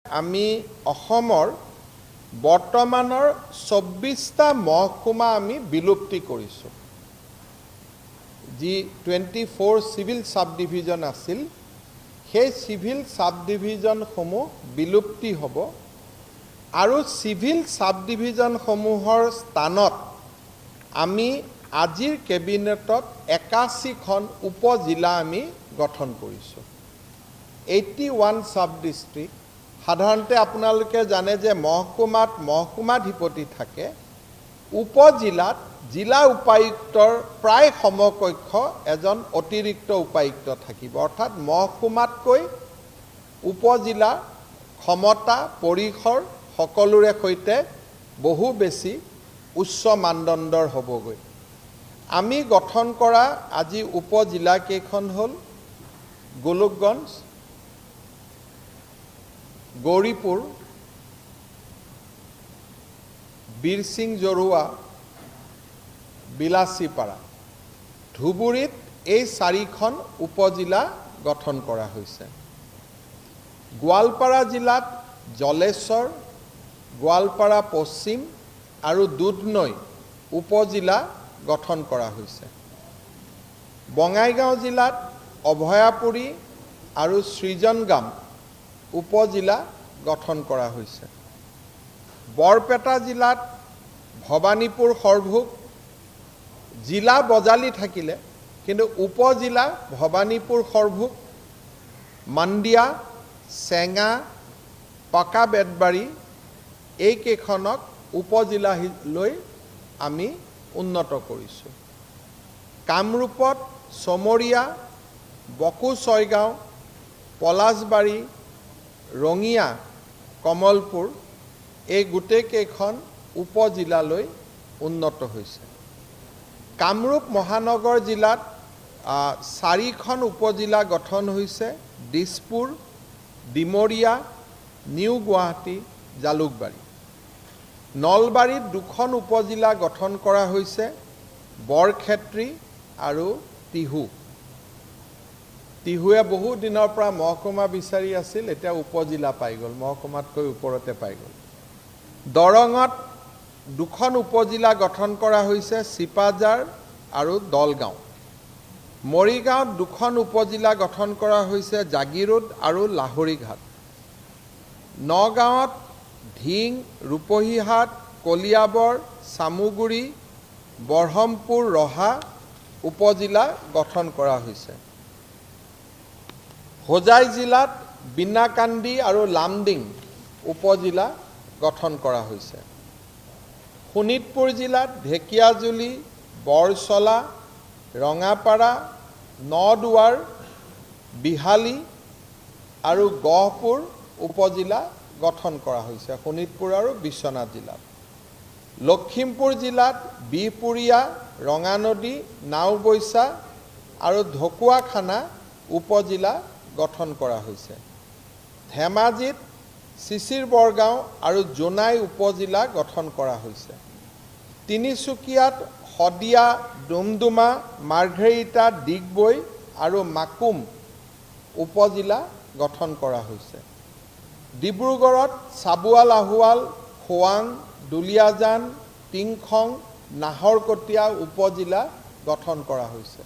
আমি অসমৰ বৰ্তমানৰ 24টা মহকুমা আমি বিলুপ্তি কৰিছো যি 24 সিভিল সাব ডিভিজন আছিল সেই সিভিল সাব ডিভিজন সমূহ বিলুপ্তি হ'ব আৰু সিভিল সাব ডিভিজন সমূহৰ স্থানত আমি আজিৰ কেবিনেটত 81খন উপজিলা আমি গঠন কৰিছো 81 সাব ডিস্ট্ৰিক্ট সাধাৰণতে আপোনালোকে জানে যে মহকুমাধিপতি থাকে উপজিলাত জিলা উপায়ুক্তৰ প্ৰায় সমকক্ষ এজন অতিৰিক্ত উপায়ুক্ত থাকিব অৰ্থাৎ মহকুমাতকৈ উপজিলা ক্ষমতা পৰিসৰ সকলোৰে সৈতে বহু বেছি উচ্চ মানদণ্ডৰ হ'বগৈ আমি গঠন কৰা আজি উপজিলা কেইখন হ'ল গোলকগঞ্জ গৌৰীপুৰ বীৰসিং জৰুৱা বিলাসীপাৰা ধুবুৰীত এই 4খন উপজিলা গঠন কৰা হৈছে গোৱালপাৰা জিলাত জলেশ্বৰ গোৱালপাৰা পশ্চিম আৰু দুধনৈ উপজিলা গঠন কৰা হৈছে বঙাইগাঁও জিলাত অভয়াপুৰী আৰু সৃজনগাম উপজিলা গঠন কৰা হৈছে বৰপেটা জিলাত ভবানীপুৰ সৰভোগ জিলা বজালি থাকিলে কিন্তু উপজিলা ভবানীপুৰ সৰভোগ মাণ্ডিয়া চেঙা পাকা বেতবাৰী এই কেইখনক উপজিলা লৈ আমি উন্নত কৰিছো কামৰূপত সমৰীয়া বকু ছয়গাঁও পলাশবাৰী ৰঙিয়া কমলপুৰ এই গোটেই কেইখন উপজিলালৈ উন্নত হৈছে কামৰূপ মহানগৰ জিলাত 4খন উপজিলা গঠন হৈছে দিছপুৰ ডিমৰীয়া নিউ গুৱাহাটী জালুকবাৰী নলবাৰীত 2খন উপজিলা গঠন কৰা হৈছে বৰক্ষেত্ৰী আৰু তিহুৱে বহু দিনৰ পৰা মহকুমা বিচাৰি আছিল এতিয়া উপজিলা পাই গ'ল মহকুমাতকৈ ওপৰতে পাই গ'ল দৰঙত 2খন উপজিলা গঠন কৰা হৈছে চিপাজাৰ আৰু দলগাঁও মৰিগাঁৱত 2খন উপজিলা গঠন কৰা হৈছে জাগিৰোড আৰু লাহৰীঘাট নগাঁৱত ঢিং ৰূপহীহাট কলিয়াবৰ চামুগুৰি বৰহমপুৰ ৰহা উপজিলা গঠন কৰা হৈছে হোজাই জিলাত বিনাকান্দি আৰু লামডিং উপজিলা গঠন কৰা হৈছে শোণিতপুৰ জিলাত ঢেকিয়াজুলি বৰচলা ৰঙাপাৰা নদুৱাৰ বিহালী আৰু গহপুৰ উপজিলা গঠন কৰা হৈছে শোণিতপুৰ আৰু বিশ্বনাথ জিলাত লখিমপুৰ জিলাত বিহপুৰীয়া ৰঙানদী নাওবৈচা আৰু ঢকুৱাখানা উপজিলা গঠন কৰা হৈছে ধেমাজিত চিচিৰ বৰগাঁও আৰু জোনাই উপজিলা গঠন কৰা হৈছে তিনিচুকীয়াত শদিয়া ডুমডুমা মাৰ্ঘেৰিটা ডিগবৈ আৰু মাকুম উপজিলা গঠন কৰা হৈছে ডিব্ৰুগড়ত চাবুৱাল আহুৱাল খোৱাং দুলিয়াজান টিংখং নাহৰকটীয়া উপজিলা গঠন কৰা হৈছে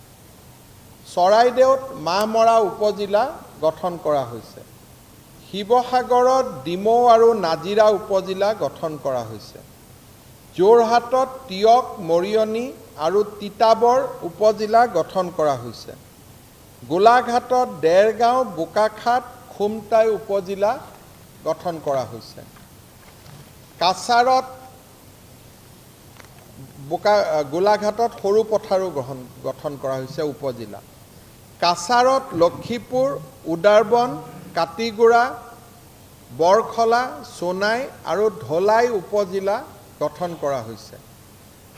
চৰাইদেউত মাহমৰা উপজিলা গঠন কৰা হৈছে শিৱসাগৰত ডিমৌ আৰু নাজিৰা উপজিলা গঠন কৰা হৈছে যোৰহাটত টিয়ক মৰিয়নি আৰু তিতাবৰ উপজিলা গঠন কৰা হৈছে গোলাঘাটত দেৰগাঁও বোকাখাট খুমটাই উপজিলা গঠন কৰা হৈছে কাছাৰত গোলাঘাটত সৰু পথাৰো গঠন কৰা হৈছে উপজিলা কাছাৰত লক্ষীপুৰ উদাৰবন কাটিগুৰা বৰখলা সোনাই আৰু ধলাই উপজিলা গঠন কৰা হৈছে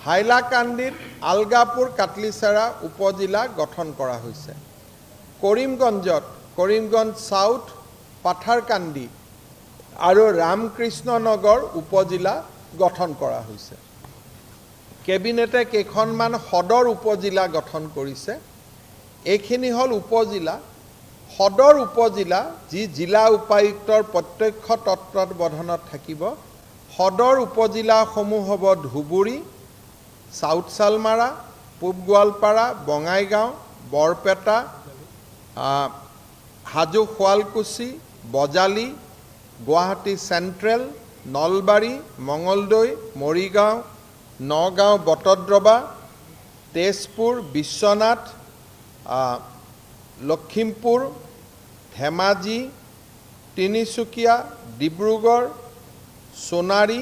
হাইলাকান্দিত আলগাপুৰ কাটলিচাৰা উপজিলা গঠন কৰা হৈছে কৰিমগঞ্জত কৰিমগঞ্জ সাউথ পাথাৰকান্দি আৰু ৰামকৃষ্ণনগৰ উপজিলা গঠন কৰা হৈছে কেবিনেটে কেইখনমান সদৰ উপজিলা গঠন কৰিছে এইখিনি হল উপজিলা সদৰ উপজিলা যি জিলা উপায়ুক্তৰ প্ৰত্যক্ষ তত্ত্বাৱধানত থাকিব সদৰ উপজিলাসমূহ হ'ব ধুবুৰী সাউথ সালমাৰা পূব Goalpara Bongaigaon Barpeta Hajo Sualkuchi Bajali Guwahati central Nalbari Mangaldoi Morigaon Nagaon Batadrava Tezpur Biswanath Lakhimpur Dhemaji Tinsukia Dibrugarh Sonari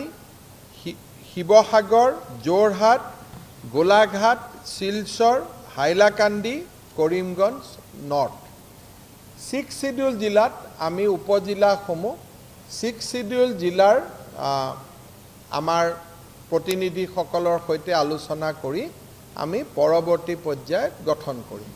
Sivasagar Jorhat Golaghat Silchar Hailakandi Karimganj north 6 schedule জিলাত আমি উপজিলাসমূহ 6 শিডিউল জিলাৰ আমাৰ প্ৰতিনিধিসকলৰ সৈতে আলোচনা কৰি আমি পৰৱৰ্তী পৰ্যায়ত গঠন কৰিম।